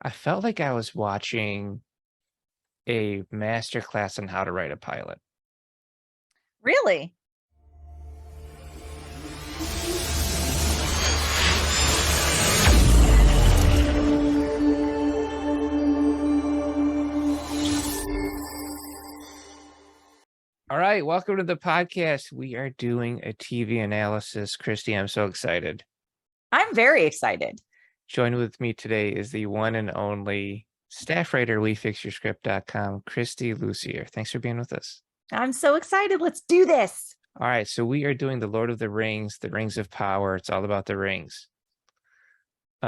I felt like I was watching a master class on how to write a pilot. Really? All right, welcome to the podcast. We are doing a TV analysis. Christy, I'm so excited. I'm very excited. Joining with me today is the one and only staff writer, WeFixYourScript.com, Christy Lucier. Thanks for being with us. I'm so excited. Let's do this. All right, so we are doing the Lord of the Rings, the Rings of Power. It's all about the rings. We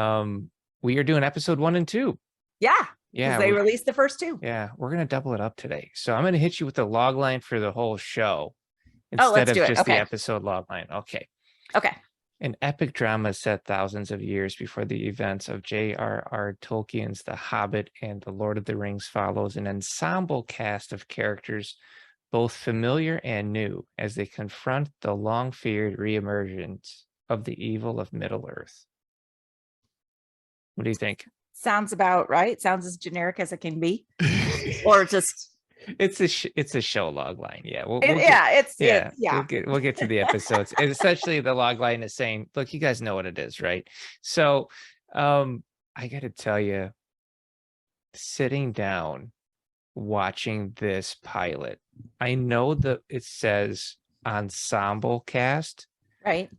are doing episode 1 and 2. Yeah, Yeah, because they released the first two. Yeah, we're gonna double it up today. So I'm gonna hit you with the log line for the whole show Oh, instead let's of do it. just the Okay. episode log line. Okay. Okay. An epic drama set thousands of years before the events of J.R.R. Tolkien's The Hobbit and The Lord of the Rings follows an ensemble cast of characters, both familiar and new, as they confront the long-feared reemergence of the evil of Middle-earth. What do you think? Sounds about right. Sounds as generic as it can be. Or just it's a show log line. Yeah. We'll get to the episodes. And essentially the log line is saying, look, you guys know what it is, right? So I gotta tell you, sitting down watching this pilot, I know that it says ensemble cast, right,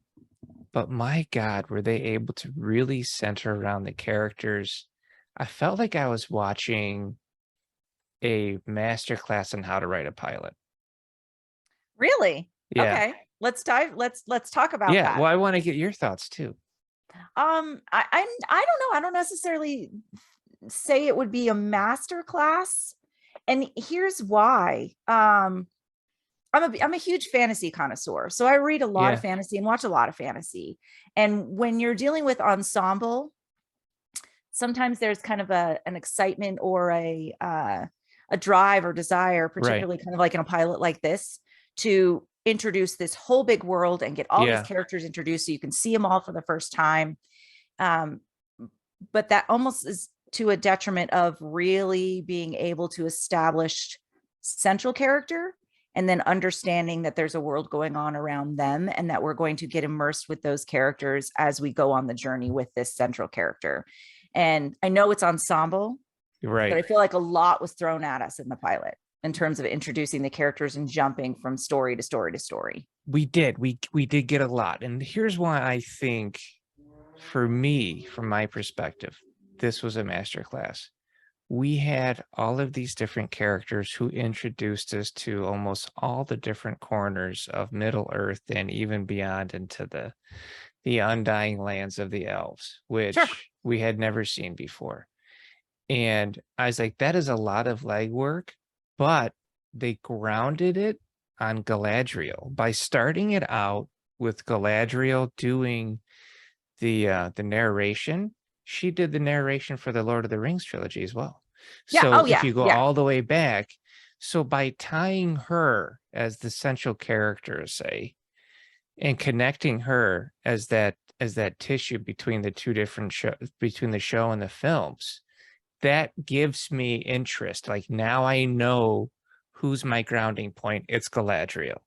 but my God, were they able to really center around the characters? I felt like I was watching a master class on how to write a pilot. Really? Yeah. Okay. Let's talk about Yeah. that. Well, I want to get your thoughts too. I don't know. I don't necessarily say it would be a master class. And here's why. I'm a huge fantasy connoisseur. So I read a lot of fantasy and watch a lot of fantasy. And when you're dealing with ensemble, sometimes there's kind of an excitement or a drive or desire, particularly kind of like in a pilot like this, to introduce this whole big world and get all these characters introduced so you can see them all for the first time. But that almost is to a detriment of really being able to establish central character and then understanding that there's a world going on around them and that we're going to get immersed with those characters as we go on the journey with this central character. And I know it's ensemble, right? But I feel like a lot was thrown at us in the pilot in terms of introducing the characters and jumping from story to story to story. We did get a lot. And here's why I think, for me, from my perspective, this was a masterclass. We had all of these different characters who introduced us to almost all the different corners of Middle Earth and even beyond into the undying lands of the elves, which we had never seen before. And I was like, that is a lot of legwork, but they grounded it on Galadriel by starting it out with Galadriel doing the narration. She did the narration for the Lord of the Rings trilogy as well. So if you go all the way back, so by tying her as the central character, say, and connecting her as that tissue between the two different between the show and the films, that gives me interest. Like, now I know who's my grounding point. It's Galadriel.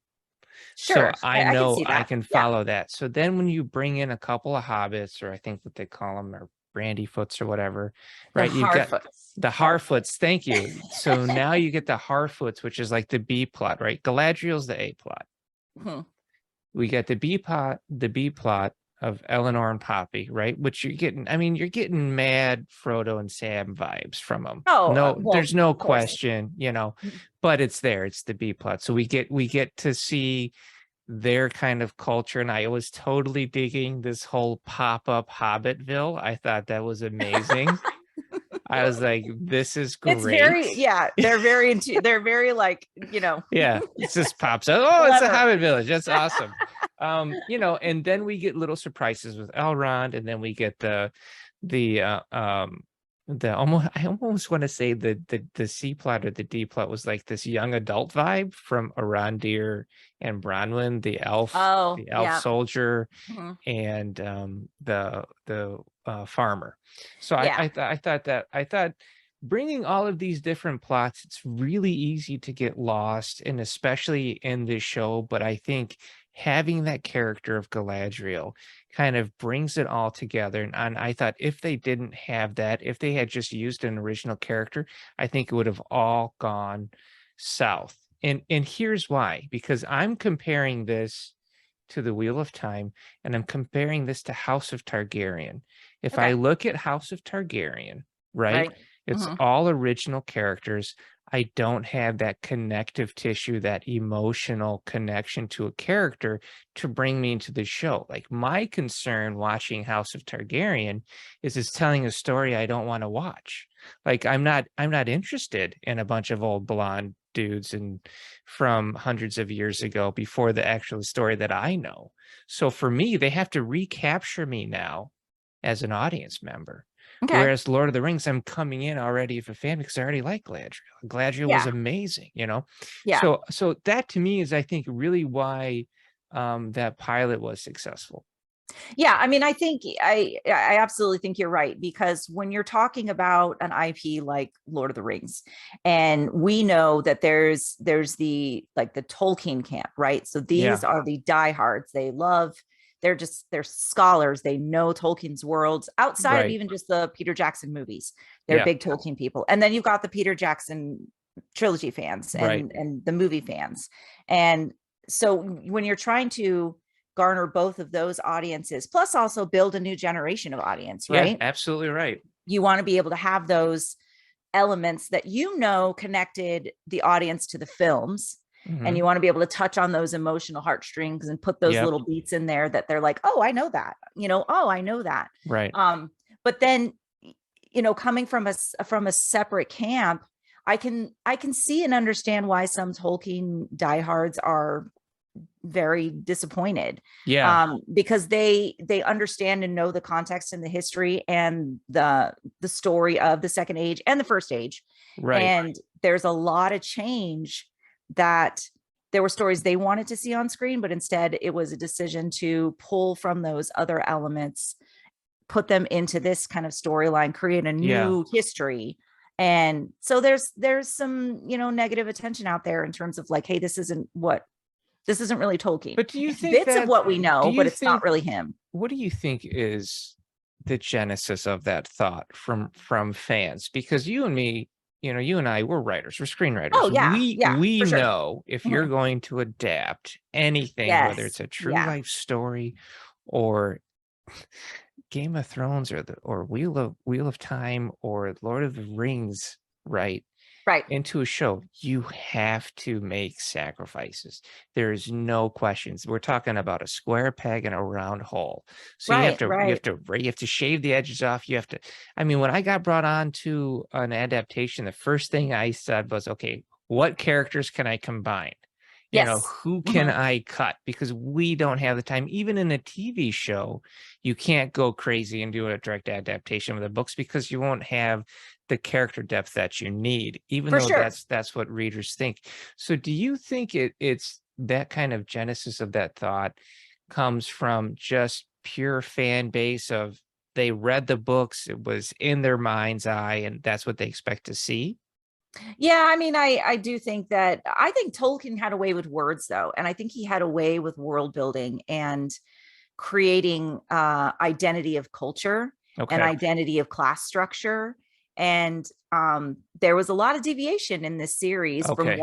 Sure. So I know I can follow that. So then when you bring in a couple of hobbits, or I think what they call them, or Brandyfoots or whatever, right? You've got the Harfoots. Thank you. So now you get the Harfoots, which is like the B plot, right? Galadriel's the A plot. We get the B plot of Eleanor and Poppy, right? Which you're getting, I mean, you're getting mad Frodo and Sam vibes from them. There's no question, you know, but it's there. It's the B plot. So we get to see their kind of culture. And I was totally digging this whole pop-up Hobbitville. I thought that was amazing. I was like, this is great. It's very, they're very like, you know. It just pops up. Oh, it's a Hobbit village. That's awesome. You know, and then we get little surprises with Elrond, and then we get the I almost want to say the C plot or the D plot was like this young adult vibe from Arondir and Bronwyn, Oh, the elf yeah. soldier, Mhm. and the farmer. So Yeah. I thought bringing all of these different plots, it's really easy to get lost, and especially in this show. But I think having that character of Galadriel kind of brings it all together. And I thought if they didn't have that, if they had just used an original character, I think it would have all gone south. And here's why, because I'm comparing this to the Wheel of Time, and I'm comparing this to House of Targaryen. If I Okay. look at House of Targaryen, right, Right. it's Mhm. all original characters. I don't have that connective tissue, that emotional connection to a character to bring me into the show. Like my concern watching House of Targaryen is it's telling a story I don't want to watch. Like I'm not interested in a bunch of old blonde dudes and from hundreds of years ago before the actual story that I know. So for me, they have to recapture me now as an audience member. Okay. Whereas Lord of the Rings, I'm coming in already as a fan because I already like Galadriel. Galadriel was Yeah. amazing, you know? Yeah. So that to me is, I think, really why that pilot was successful. Yeah, I mean, I think I absolutely think you're right, because when you're talking about an IP like Lord of the Rings, and we know that there's the like the Tolkien camp, right? So these Yeah, are the diehards. They love, they're scholars. They know Tolkien's worlds outside of right. even just the Peter Jackson movies. They're Yeah, big Tolkien people. And then you've got the Peter Jackson trilogy fans right. and the movie fans. And so when you're trying to garner both of those audiences, plus also build a new generation of audience, Yeah, right? absolutely right. You want to be able to have those elements that connected the audience to the films. And you Hmm. want to be able to touch on those emotional heartstrings and put those Yep, little beats in there that they're like, oh, I know that, oh, I know that. right. But then, coming from a separate camp, I can see and understand why some Tolkien diehards are very disappointed, Yeah, because they understand and know the context and the history and the story of the second age and the first age. right. And there's a lot of change that there were stories they wanted to see on screen, but instead it was a decision to pull from those other elements, put them into this kind of storyline, create a Yeah. new history. And so there's some negative attention out there in terms of like, hey, this isn't really Tolkien. But do you It's think bits of that, what we do know, but you it's not think, really him. what do you think is the genesis of that thought from fans? Because you and me, you and I, we're writers, we're screenwriters. Oh yeah, yeah, We for sure. know if you're Mhm. going to adapt anything, whether Yes. it's a true Yeah. life story or Game of Thrones or Wheel of Time or Lord of the Rings, right? Right. Into a show, you have to make sacrifices. There's no questions. We're talking about a square peg and a round hole. So Right. Right. you have to shave the edges off. You have to, I mean, when I got brought on to an adaptation, the first thing I said was, okay, what characters can I combine? Yes. Who can Mhm. I cut? Because we don't have the time. Even in a TV show, you can't go crazy and do a direct adaptation of the books because you won't have the character depth that you need, even For though sure. that's what readers think. So do you think it's that kind of genesis of that thought comes from just pure fan base of they read the books, it was in their mind's eye, and that's what they expect to see? Yeah, I mean, I do think that I think Tolkien had a way with words though, and I think he had a way with world building and creating identity of culture and Okay. identity of class structure. And there was a lot of deviation in this series Okay.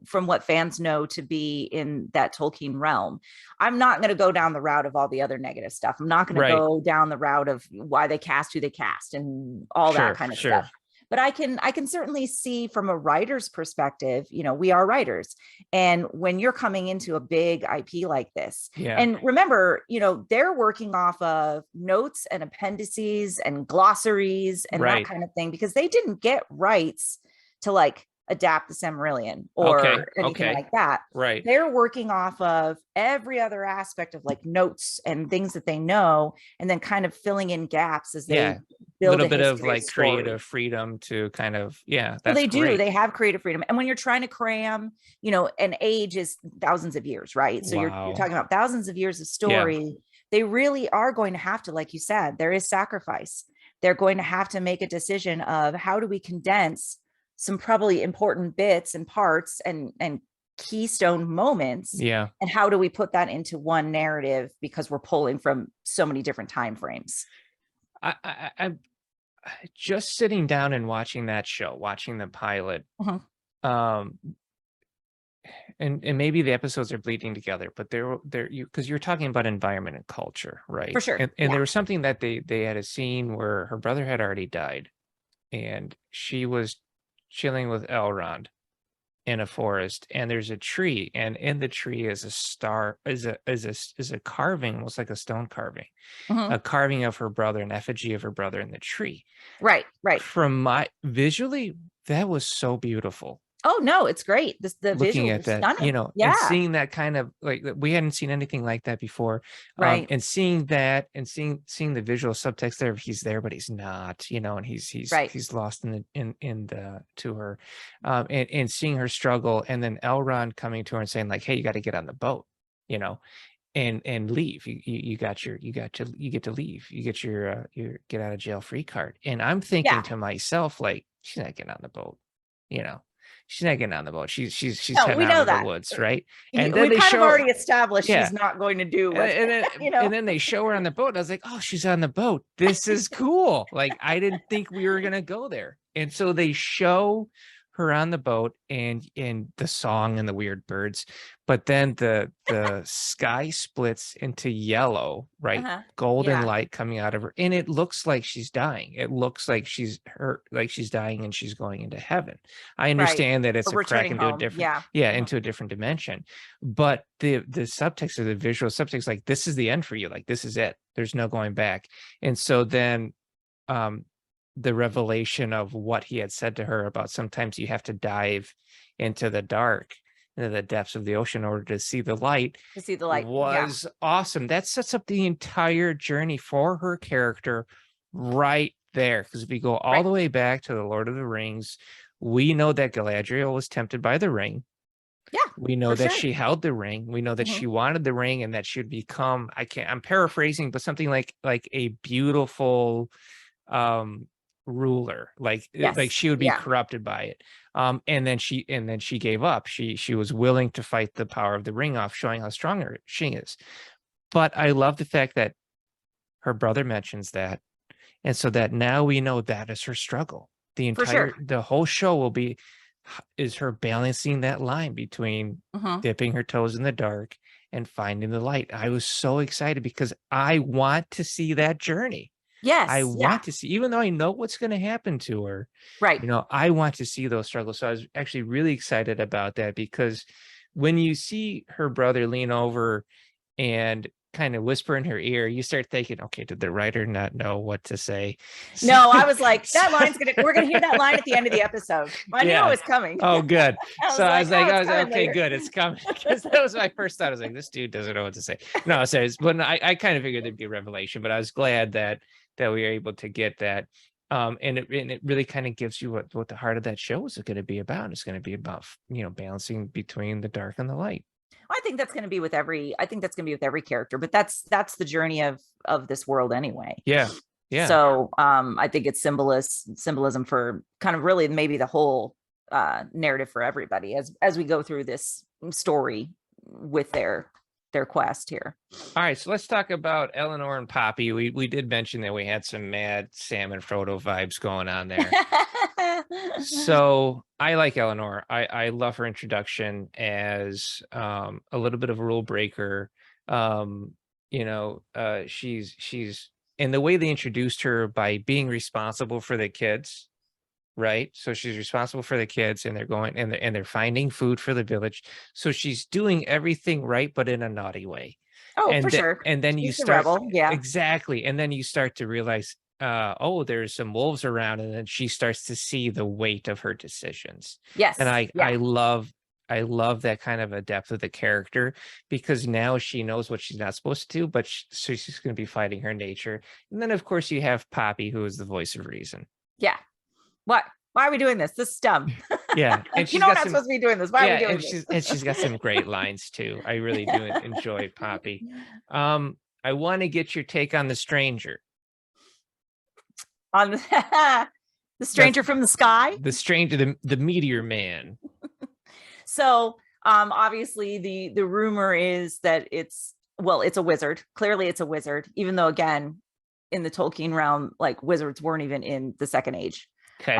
from what fans know to be in that Tolkien realm. I'm not going to go down the route of all the other negative stuff. I'm not going to Right. go down the route of why they cast who they cast and all that Sure. kind of stuff. Sure. But I can certainly see from a writer's perspective, we are writers. And when you're coming into a big IP like this, Yeah. and remember, they're working off of notes and appendices and glossaries and that Right. kind of thing, because they didn't get rights to like adapt the Silmarillion Okay. or anything Okay. like that. Right. They're working off of every other aspect of like notes and things that they know, and then kind of filling in gaps as they Yeah. build little a bit of history, a like story. creative freedom to kind of, yeah, Well, that's they do. great. They have creative freedom. And when you're trying to cram, an age is thousands of years, right? So you're Wow. talking about thousands of years of Yeah. story. They really are going to have to, like you said, there is sacrifice. They're going to have to make a decision of how do we condense some probably important bits and parts and keystone moments, Yeah. and how do we put that into one narrative because we're pulling from so many different time frames. I'm just sitting down and watching that show, watching the pilot. Mhm. Um, and maybe the episodes are bleeding together, but you because you're talking about environment and culture, For right? sure. And Yeah. there was something that they had a scene where her brother had already died, and she was chilling with Elrond in a forest, and there's a tree, and in the tree is a star, is a carving, almost like a stone carving, Mhm. a carving of her brother, an effigy of her brother in the tree. Right. Right. From my visually, that was so beautiful. Oh no, it's great. The Looking visuals at are that, stunning. and Yeah. seeing that kind of like we hadn't seen anything like that before, Right. and seeing that and seeing the visual subtext there, he's there but he's not, and Right. he's lost in the to her, and seeing her struggle, and then Elrond coming to her and saying like, hey, you got to get on the boat, you know and leave. You get to leave. You get your get out of jail free card. And I'm thinking Yeah. to myself, like, she's not getting on the boat, you know. She's not getting on the boat. She's No, heading we out know of the that. woods, right? And then We they kind of show already established yeah. she's not going to do And what, then and then you and know. then they show her on the boat. And I was like, oh, she's on the boat. This is cool. Like, I didn't think we were gonna go there. And so they show her on the boat and the song and the weird birds, but then the sky splits into yellow, right? Uh-huh. Golden Yeah. light coming out of her, and it looks like she's dying. It looks like she's dying and she's going into heaven. I Right. understand that Or it's a crack returning into a home. different, Yeah. yeah, Mhm. into a different dimension, but the subtext of the visual subtext, like, this is the end for you, like, this is it, there's no going back. And so then um the revelation of what he had said to her about sometimes you have to dive into the dark, into the depths of the ocean in order to see the light, To see the light. Yeah. was awesome. That sets up the entire journey for her character right there. Because if we go all Right. the way back to the Lord of the Rings, we know that Galadriel was tempted by the ring. Yeah. We know For that sure. she held the ring. We know that Mhm. she wanted the ring and that she would become, I'm paraphrasing, but something like a beautiful um ruler, like Yes. she would be Yeah. corrupted by it. And then she gave up. She was willing to fight the power of the ring off, showing how strong she is. But I love the fact that her brother mentions that, and so that now we know that is her struggle. For sure. The whole show will be is her balancing that line between Mhm. dipping her toes in the dark and finding the light. I was so excited because I want to see that journey. I Yes. Yeah. want to see, even though I know what's going to happen to her, Right. I want to see those struggles. So I was actually really excited about that, because when you see her brother lean over and kind of whisper in her ear, you start thinking, okay, did the writer not know what to say? So, No, I was like, so- that we're gonna hear that line at the end of the episode. I knew it yeah. was coming. Oh, good. I So was like, oh, I it's was like, coming okay, later. good. It's coming. Because that was my first thought. I was like, this dude doesn't know what to say. No, so but I kind of figured there'd be a revelation, but I was glad that we were able to get that. And it really kind of gives you what the heart of that show is going to be about. It's going to be about, balancing between the dark and the light. I think that's going to be with every character, but that's the journey of this world anyway. Yeah. Yeah. So I think it's symbolism for kind of really maybe the whole narrative for everybody as we go through this story with their quest here. All right, so let's talk about Eleanor and Poppy. We did mention that we had some Mad Sam and Frodo vibes going on there. So I like Eleanor. I love her introduction as a little bit of a rule breaker. She's and the way they introduced her by being responsible for the kids, right? So she's responsible for the kids, and they're going and they're finding food for the village. So she's doing everything right, but in a naughty way. Oh, for sure. And then you She's the start rebel. Yeah. exactly, and then you start to realize, oh, there's some wolves around, and then she starts to see the weight of her decisions. And Yes. I Yeah. I love that kind of a depth of the character, because now she knows what she's not supposed to do, but so she's going to be fighting her nature. And then of course you have Poppy, who is the voice of reason. Yeah. What? Why are we doing this? This is dumb. Yeah, and You she's know, we're got not some. supposed to be doing this. Why are we Yeah, doing and this? she's got some great lines too. I really do enjoy Poppy. I want to get your take on the stranger. On the stranger from the sky. The stranger, the meteor man. So obviously the rumor is that it's a wizard. Clearly it's a wizard, even though again, in the Tolkien realm, like wizards weren't even in the Second Age. Okay.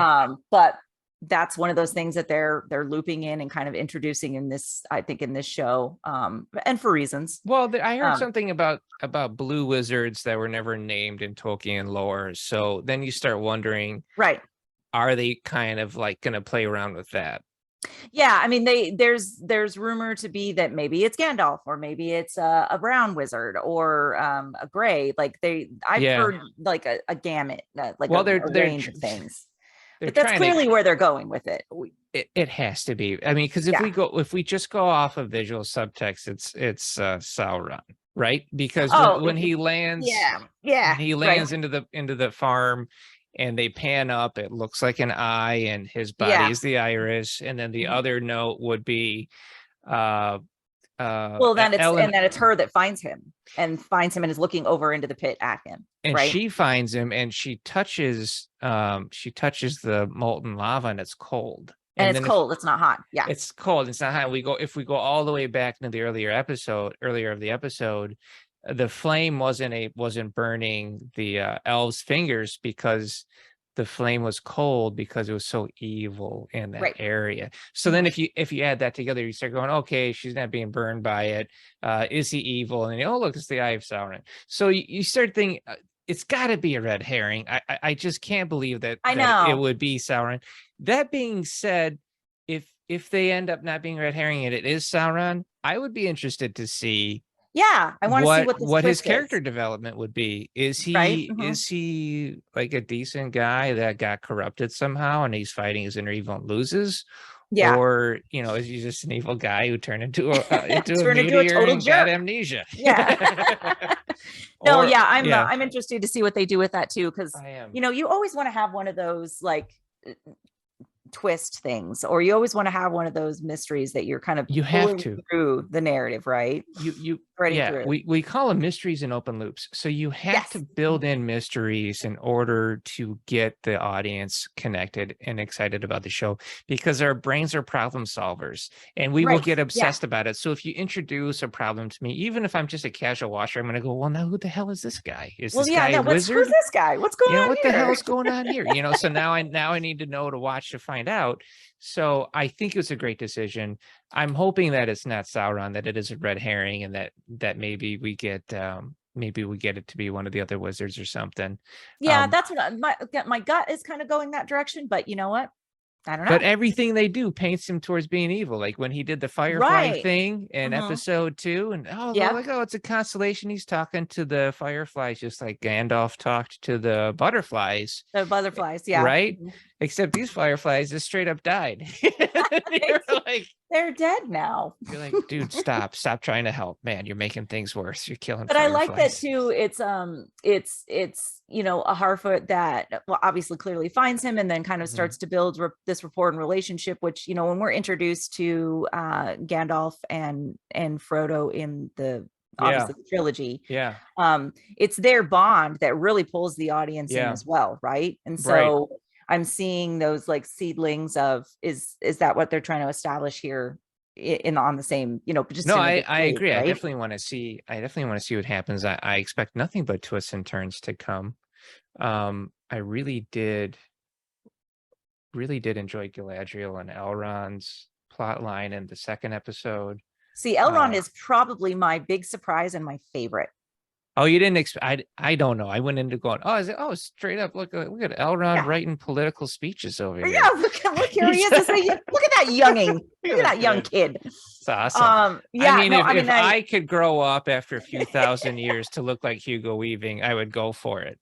But that's one of those things that they're looping in and kind of introducing in this, I think, in this show, and for reasons. Well, I heard something about blue wizards that were never named in Tolkien lore. So then you start wondering, right? Are they kind of like going to play around with that? Yeah, I mean, there's rumor to be that maybe it's Gandalf, or maybe it's a brown wizard, or a gray. Like I've heard like a gamut, like a range of things. But that's clearly where they're going with it. It has to be. I mean, because if we just go off of visual subtext, it's Sauron, right? Because when he lands, when he lands into the farm, and they pan up, it looks like an eye, and his body is the iris, and then the other note would be well, then it's her that finds him and is looking over into the pit at him, and she finds him, and she touches the molten lava, and it's cold. And it's cold. It's not hot. Yeah, it's cold. It's not hot. If we go all the way back into the earlier of the episode, the flame wasn't burning the elves' fingers, because the flame was cold, because it was so evil in that area. So then if you add that together, you start going, okay, she's not being burned by it. Is he evil? And look, it's the Eye of Sauron. So you start thinking, it's got to be a red herring. I just can't believe that it would be Sauron. That being said, if they end up not being red herring and it is Sauron, I would be interested to see. Yeah, I want to see what his character development would be. Is he like a decent guy that got corrupted somehow, and he's fighting his inner evil and loses? Yeah. Or is he just an evil guy who turned into a meteor and got amnesia? Yeah. I'm interested to see what they do with that too, because you always want to have one of those like twist things, or you always want to have one of those mysteries that you're kind of through the narrative, right? We call them mysteries and open loops. So you have to build in mysteries in order to get the audience connected and excited about the show, because our brains are problem solvers, and we will get obsessed about it. So if you introduce a problem to me, even if I'm just a casual watcher, I'm going to go, well, now who the hell is this guy? Is this guy a wizard? Who's this guy? What's going on what here? The hell is going on here? So now I need to know to watch to find out. So I think it was a great decision. I'm hoping that it's not Sauron, that it is a red herring, and that maybe we get it to be one of the other wizards or something. Yeah, that's what my gut is kind of going that direction. But you know what? I don't know. But everything they do paints him towards being evil. Like when he did the firefly thing in episode 2, and it's a constellation. He's talking to the fireflies just like Gandalf talked to the butterflies. The butterflies, yeah. Right? Except these fireflies just straight up died. They're dead now. You're like, dude, stop trying to help, man. You're making things worse. You're killing. But fireflies. I like that too. It's a Harfoot that obviously clearly finds him, and then kind of starts to build this rapport and relationship, which when we're introduced to Gandalf and Frodo in the obviously the trilogy, it's their bond that really pulls the audience in as well, right? And so I'm seeing those like seedlings of is that what they're trying to establish here on the same, just I agree. Right? I definitely want to see what happens. I expect nothing but twists and turns to come. I really did enjoy Galadriel and Elrond's plot line in the second episode. See, Elrond is probably my big surprise and my favorite. Oh, you didn't expect? I don't know. I went into going, straight up. Look at Elrond writing political speeches over here. Yeah, look here he is. Look at that younging. Look at that young kid. It's awesome. If I could grow up after a few thousand years to look like Hugo Weaving, I would go for it.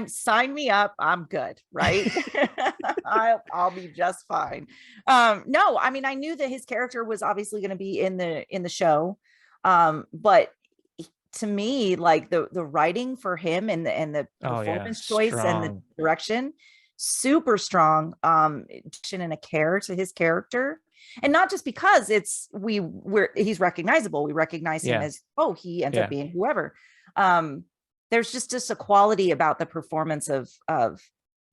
Sign me up. I'm good, right? I'll be just fine. No, I mean, I knew that his character was obviously going to be in the show. But to me, like the writing for him and the Oh yeah, performance choice and the strong. direction, super strong, and a care to his character. And not just because he's recognizable. We recognize him Yeah, as, oh, he ends up yeah. being whoever. There's just a quality about the performance of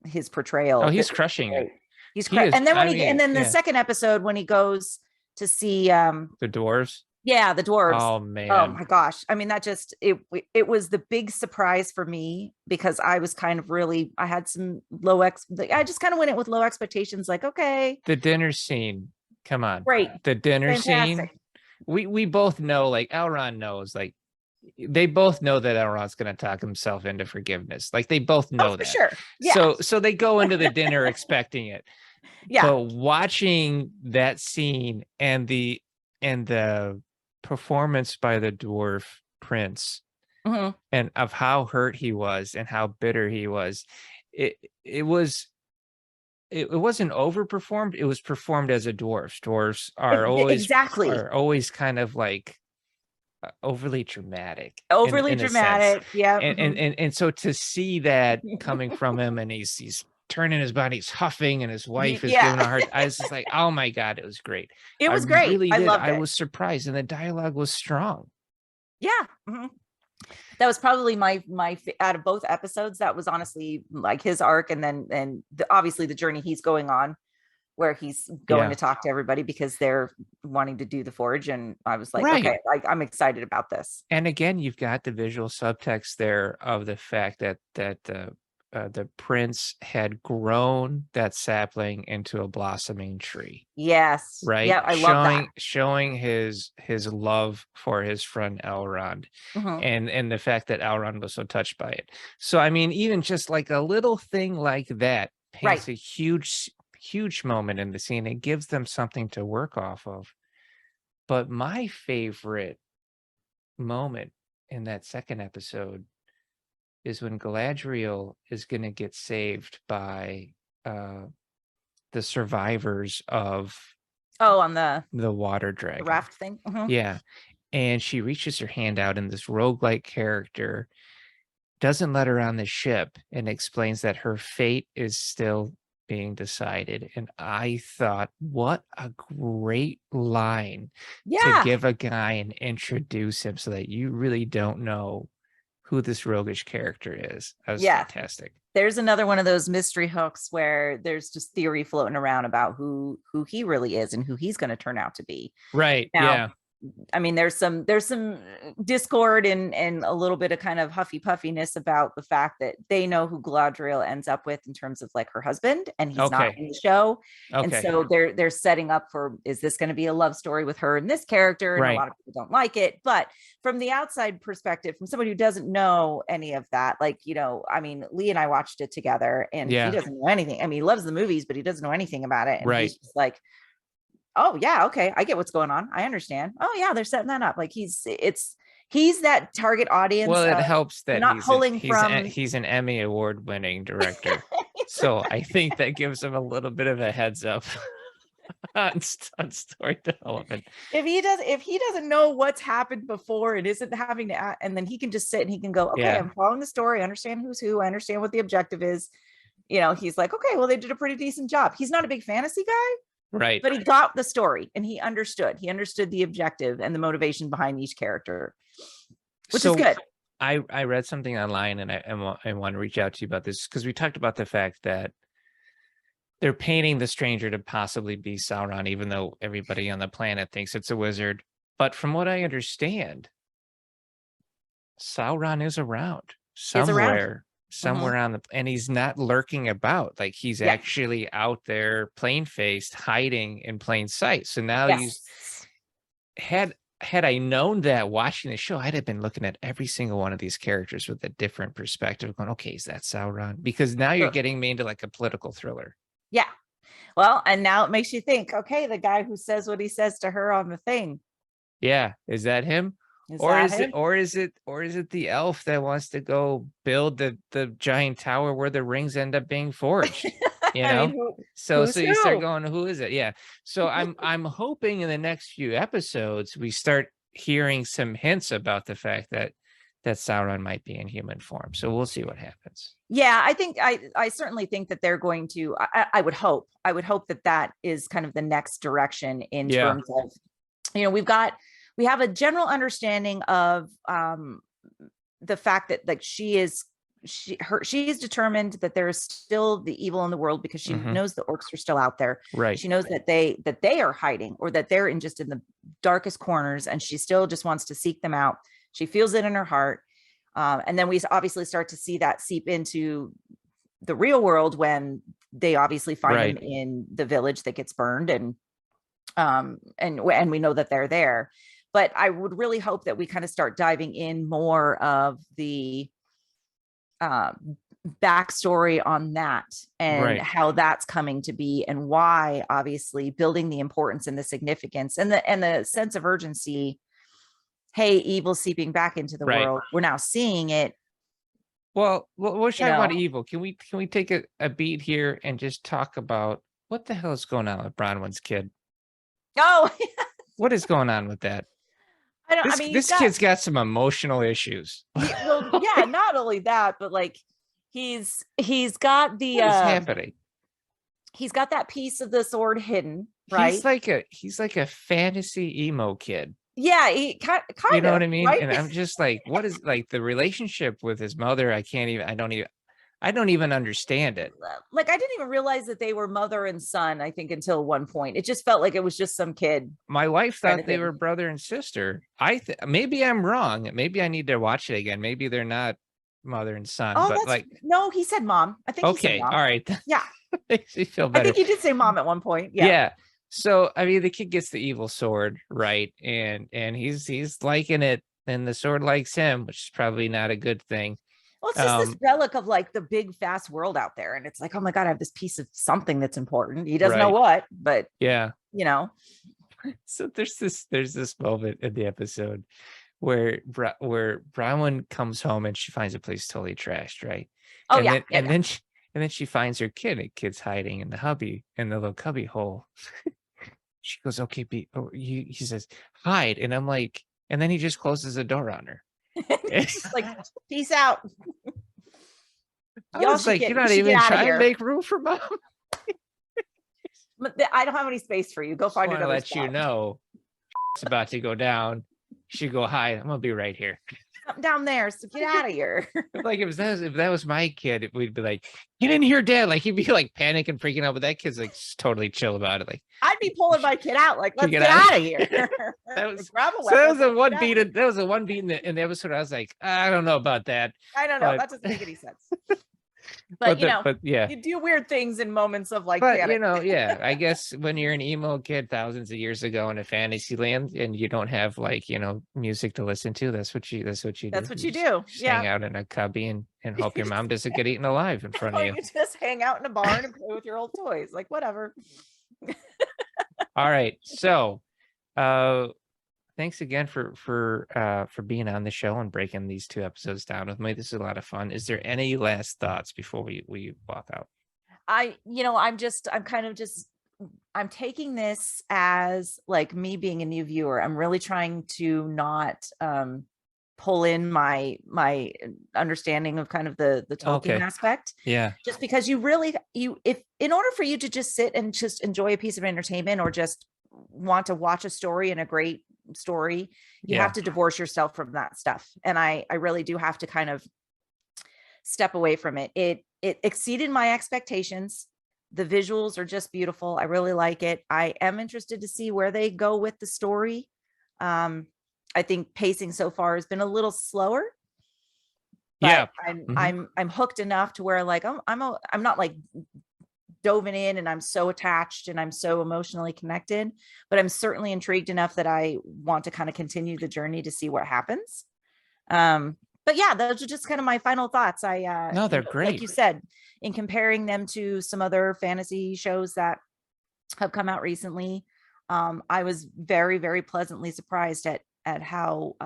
his portrayal. Oh, That he's was crushing it. great. He's He correct. is. And then I mean, and then the yeah, second episode when he goes to see the dwarves. yeah, the dwarves. Oh Oh man, my gosh. I mean, that just it was the big surprise for me because I was kind of really I had some I just kind of went in with low expectations, like, okay, the dinner scene. Come on, great, the dinner scene. fantastic. We both know, like Elrond knows, like they both know that Elrond's going to talk himself into forgiveness. Like they both Oh, know for that. sure. Yeah. So they go into the dinner expecting it. Yeah. But watching that scene and the performance by the dwarf prince Mhm. and of how hurt he was and how bitter he was, it it was it wasn't overperformed. It was performed as a dwarf. Dwarves Exactly. are always kind of like overly dramatic Overly in a sense. dramatic. Yeah. And so to see that coming from him, and he's turning his body, he's huffing, and his wife is Yeah. giving a hard, I was just like, oh my God, it was great. It I was great. really I did. loved I it. was surprised, and the dialogue was strong. Yeah. That was probably out of both episodes, that was honestly like his arc, and then obviously the journey he's going on, where he's going Yeah. to talk to everybody because they're wanting to do the forge. And I was like, Right. okay, I'm excited about this. And again, you've got the visual subtext there of the fact that the prince had grown that sapling into a blossoming tree. Yes. Right, Yeah, I love that. showing his love for his friend Elrond, Mhm. and the fact that Elrond was so touched by it. So I mean, even just like a little thing like that Right. paints a huge moment in the scene. It gives them something to work off of. But my favorite moment in that second episode is when Galadriel is going to get saved by the survivors of Oh, on the water dragon. raft thing. Mhm. Yeah. And she reaches her hand out, and this roguelike character doesn't let her on the ship and explains that her fate is still being decided. And I thought, what a great line to Yeah. give a guy and introduce him so that you really don't know who this roguish character is. That was Yeah. fantastic. There's another one of those mystery hooks where there's just theory floating around about who he really is and who he's going to turn out to be. Right. Now, Yeah. I mean, there's some discord and a little bit of kind of huffy puffiness about the fact that they know who Galadriel ends up with in terms of like her husband, and he's not in the show. And Okay. so they're setting up for, is this going to be a love story with her and this character? And Right. a lot of people don't like it. But from the outside perspective, from somebody who doesn't know any of that, like, I mean, Lee and I watched it together, and Yeah. he doesn't know anything. I mean, he loves the movies, but he doesn't know anything about it. And Right. he's just like, oh yeah, okay, I get what's going on, I understand. Oh yeah, they're setting that up. Like he's that target audience. Well, it helps that not pulling from he's an Emmy award winning director. So I think that gives him a little bit of a heads up on story development. If he doesn't know what's happened before, it isn't having to, and then he can just sit and he can go, okay, Yeah. I'm following the story, I understand who's who, I understand what the objective is. He's like, okay, well, they did a pretty decent job. He's not a big fantasy guy, Right. but he got the story and he understood the objective and the motivation behind each character, which is good. I read something online, and I want to reach out to you about this, because we talked about the fact that they're painting the stranger to possibly be Sauron, even though everybody on the planet thinks it's a wizard. But from what I understand, Sauron is around somewhere. Somewhere on the, and he's not lurking about, like he's actually out there plain faced, hiding in plain sight. So now had I known that watching the show, I'd have been looking at every single one of these characters with a different perspective, going, okay, is that Sauron? Because now you're getting me into like a political thriller. Yeah. Well, and now it makes you think, okay, the guy who says what he says to her on the thing. Yeah. Is that him? Or is it the elf that wants to go build the giant tower where the rings end up being forged? you I mean, know? So who's you start who? going, who is it? Yeah. So I'm hoping in the next few episodes we start hearing some hints about the fact that Sauron might be in human form. So we'll see what happens. Yeah, I think I certainly think that they're going to. I would hope. I would hope that that is kind of the next direction in Yeah. terms of, we have a general understanding of the fact that like she is determined that there is still the evil in the world because she Mhm. knows the orcs are still out there. Right. She knows that they are hiding, or that they're in the darkest corners, and she still just wants to seek them out. She feels it in her heart. And then we obviously start to see that seep into the real world when they obviously find Right. them in the village that gets burned, and we know that they're there. But I would really hope that we kind of start diving in more of the backstory on that, and Right. how that's coming to be, and why obviously building the importance and the significance and the sense of urgency. Hey, evil seeping back into the Right. world. We're now seeing it. Well, we're You talking about know, evil. Can we take a beat here and just talk about what the hell is going on with Bronwyn's kid? oh, What is going on with that? I mean, This kid's got some emotional issues. well, yeah, not only that, but like he's got the What is happening? he's got that piece of the sword hidden, right? He's like a fantasy emo kid. Yeah, he kind You know of, what I mean? right? And I'm just like, what is like the relationship with his mother? I don't even understand it. Like I didn't even realize that they were mother and son, I think, until one point. It just felt like it was just some kid. My wife Kind thought of they thing. were brother and sister. Maybe I'm wrong. Maybe I need to watch it again. Maybe they're not mother and son, Oh, but that's like, no, he said mom. I think he said okay, mom. all right. Yeah. Makes me feel I better. think he did say mom at one point. Yeah. Yeah. So I mean, the kid gets the evil sword, right? And he's liking it, and the sword likes him, which is probably not a good thing. Well, it's just this relic of like the big fast world out there. And it's like, oh my God, I have this piece of something that's important. He doesn't know Right. what, but Yeah. So there's this moment in the episode where Bronwyn comes home and she finds a place totally trashed, right? oh And yeah, then yeah, and yeah. then she finds her kid. And kid's hiding in the little cubby hole. She goes, okay, he says, hide. And I'm like, and then he just closes the door on her. Like, peace out. I was like, you're not even trying to make room for mom. But I don't have any space for you. Go find another let spot. you know it's about to go down. You go hide. I'm gonna be right here. I'm down there, so get out of here. Like if that was my kid, we'd be like, get in here, dad. Like he'd be like panicking, freaking out. But that kid's like totally chill about it. Like I'd be pulling my kid out, like, let's get out out of here. That was grab a so that was weapon. the one beat. That was the one beat in the episode. I was like, I don't know about that. I don't know. But, that doesn't make any sense. But yeah, you do weird things in moments of like, but panic. yeah, I guess when you're an emo kid thousands of years ago in a fantasy land and you don't have like, music to listen to, that's what you do. That's what you just, do. just hang out in a cubby and hope your mom doesn't get eaten alive in front of you. You just hang out in a barn and play with your old toys, like whatever. All right, so thanks again for being on the show and breaking these 2 episodes down with me. This is a lot of fun. Is there any last thoughts before we walk out? I'm taking this as like me being a new viewer. I'm really trying to not pull in my understanding of kind of the Tolkien aspect. Yeah. Just because if in order for you to just sit and just enjoy a piece of entertainment, or just want to watch a story and a great story, you have to divorce yourself from that stuff. And I really do have to kind of step away from it. It exceeded my expectations. The visuals are just beautiful. I really like it. I am interested to see where they go with the story. I think pacing so far has been a little slower, but I'm hooked enough to where like I'm not like dove in and I'm so attached and I'm so emotionally connected, but I'm certainly intrigued enough that I want to kind of continue the journey to see what happens. But yeah, those are just kind of my final thoughts. No, they're great. Like you said, in comparing them to some other fantasy shows that have come out recently, I was very, very pleasantly surprised at how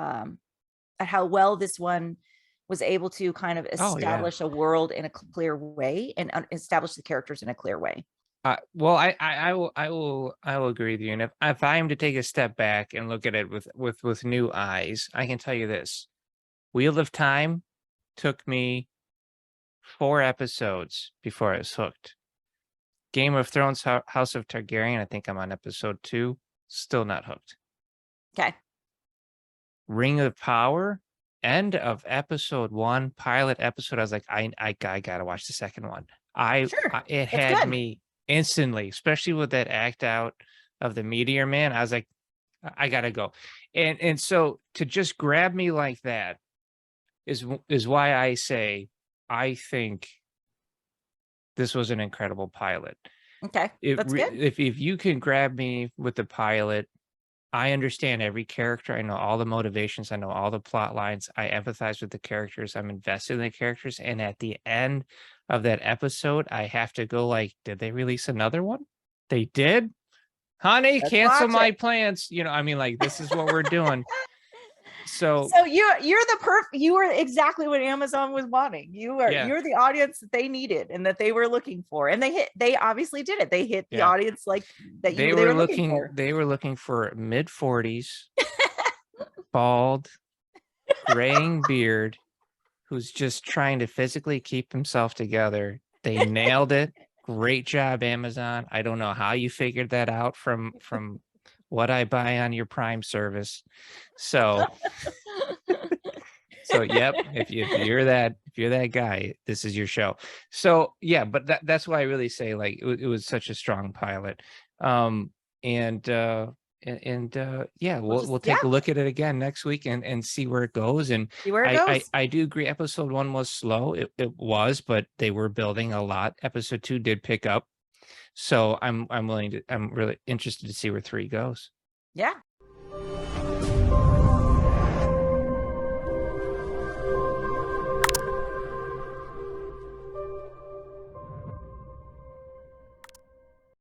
well this one was able to kind of Oh yeah. establish a world in a clear way and establish the characters in a clear way. Well, I will agree with you. And if I am to take a step back and look at it with new eyes, I can tell you this: Wheel of Time took me 4 episodes before I was hooked. Game of Thrones, House of Targaryen, I think I'm on episode 2, still not hooked. Okay. Ring of Power, end of episode 1, pilot episode, I was like, I gotta watch the second one. Sure. It It's had good. me instantly, especially with that act out of the Meteor Man. I was like, I gotta go. And so to just grab me like that is why I say I think this was an incredible pilot. Okay. That's good. If you can grab me with the pilot, I understand every character. I know all the motivations. I know all the plot lines. I empathize with the characters. I'm invested in the characters. And at the end of that episode, I have to go like, did they release another one? They did? Honey, Let's cancel watch my it. plans. I mean, like, this is what we're doing. So So you were exactly what Amazon was wanting. yeah, You're the audience that they needed and that they were looking for. And they obviously did it. They hit the yeah. audience like that they were looking for. They were looking for mid-40s, bald, graying beard, who's just trying to physically keep himself together. They nailed it. Great job, Amazon. I don't know how you figured that out from what I buy on your Prime service. So yep, if you're that guy, this is your show. So yeah, but that's why I really say like it was such a strong pilot. Um and yeah, We'll we'll just take a look at it again next week and see where it goes. And see where it goes. I do agree episode 1 was slow. It was, but they were building a lot. Episode 2 did pick up. So I'm really interested to see where 3 goes. Yeah.